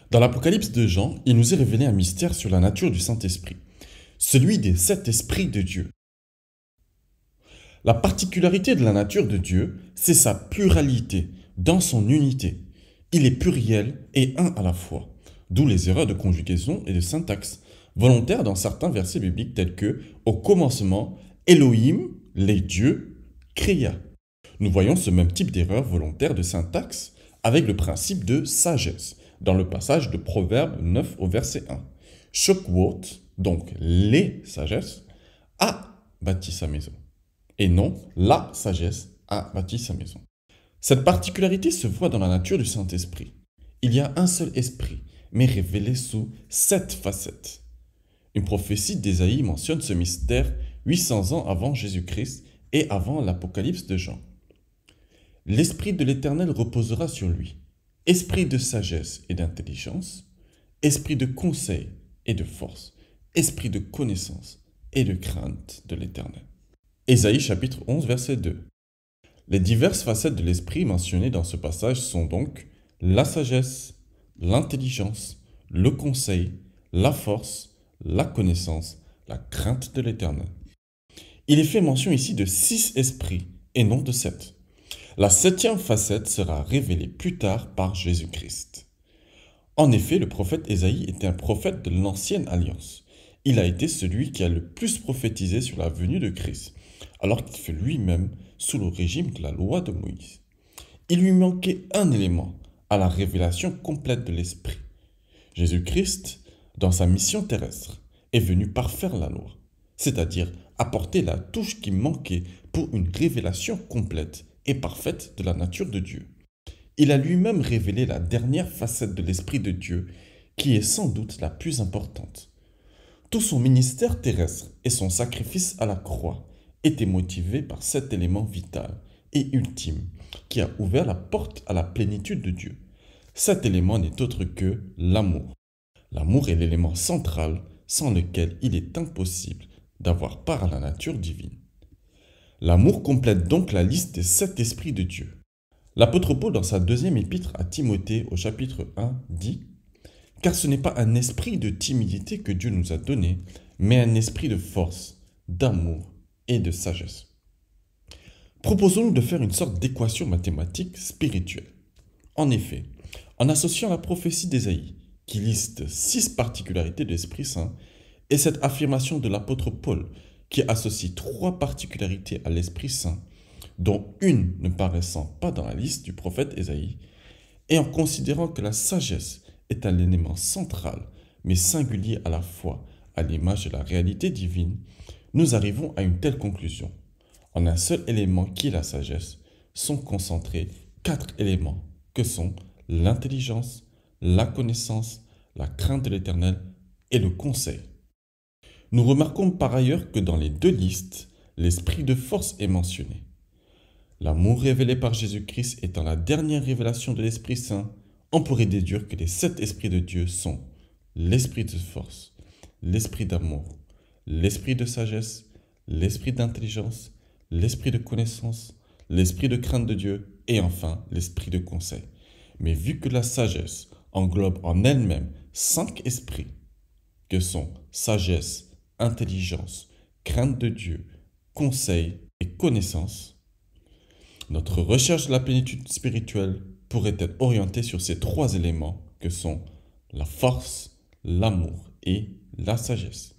Dans l'Apocalypse de Jean, il nous est révélé un mystère sur la nature du Saint-Esprit, celui des 7 esprits de Dieu. La particularité de la nature de Dieu, c'est sa pluralité, dans son unité. Il est pluriel et un à la fois, d'où les erreurs de conjugaison et de syntaxe, volontaires dans certains versets bibliques tels que « Au commencement, Elohim, les dieux, créa ». Nous voyons ce même type d'erreur volontaire de syntaxe avec le principe de sagesse, dans le passage de Proverbe 9 au verset 1. Shavuot, donc les sagesses, a bâti sa maison, et non la sagesse a bâti sa maison. Cette particularité se voit dans la nature du Saint-Esprit. Il y a un seul esprit, mais révélé sous 7 facettes. Une prophétie d'Ésaïe mentionne ce mystère 800 ans avant Jésus-Christ et avant l'Apocalypse de Jean. L'Esprit de l'Éternel reposera sur lui, esprit de sagesse et d'intelligence, esprit de conseil et de force, esprit de connaissance et de crainte de l'Éternel. Ésaïe chapitre 11 verset 2. Les diverses facettes de l'esprit mentionnées dans ce passage sont donc la sagesse, l'intelligence, le conseil, la force, la connaissance, la crainte de l'Éternel. Il est fait mention ici de 6 esprits et non de 7. La 7e facette sera révélée plus tard par Jésus-Christ. En effet, le prophète Ésaïe était un prophète de l'Ancienne Alliance. Il a été celui qui a le plus prophétisé sur la venue de Christ, alors qu'il fut lui-même sous le régime de la loi de Moïse. Il lui manquait un élément à la révélation complète de l'Esprit. Jésus-Christ, dans sa mission terrestre, est venu parfaire la loi, c'est-à-dire apporter la touche qui manquait pour une révélation complète et parfaite de la nature de Dieu. Il a lui-même révélé la dernière facette de l'Esprit de Dieu, qui est sans doute la plus importante. Tout son ministère terrestre et son sacrifice à la croix étaient motivés par cet élément vital et ultime qui a ouvert la porte à la plénitude de Dieu. Cet élément n'est autre que l'amour. L'amour est l'élément central sans lequel il est impossible d'avoir part à la nature divine. L'amour complète donc la liste des 7 esprits de Dieu. L'apôtre Paul, dans sa 2e épître à Timothée au chapitre 1, dit « Car ce n'est pas un esprit de timidité que Dieu nous a donné, mais un esprit de force, d'amour et de sagesse. » Proposons-nous de faire une sorte d'équation mathématique spirituelle. En effet, en associant la prophétie d'Ésaïe, qui liste 6 particularités de l'Esprit Saint, et cette affirmation de l'apôtre Paul, qui associe 3 particularités à l'Esprit Saint, dont une ne paraissant pas dans la liste du prophète Ésaïe, et en considérant que la sagesse est un élément central, mais singulier à la fois à l'image de la réalité divine, nous arrivons à une telle conclusion. En un seul élément qui est la sagesse, sont concentrés 4 éléments que sont l'intelligence, la connaissance, la crainte de l'Éternel et le conseil. Nous remarquons par ailleurs que dans les 2 listes, l'esprit de force est mentionné. L'amour révélé par Jésus-Christ étant la dernière révélation de l'Esprit Saint, on pourrait déduire que les 7 esprits de Dieu sont l'esprit de force, l'esprit d'amour, l'esprit de sagesse, l'esprit d'intelligence, l'esprit de connaissance, l'esprit de crainte de Dieu et enfin l'esprit de conseil. Mais vu que la sagesse englobe en elle-même 5 esprits, que sont sagesse, intelligence, crainte de Dieu, conseil et connaissance, notre recherche de la plénitude spirituelle pourrait être orientée sur ces 3 éléments que sont la force, l'amour et la sagesse.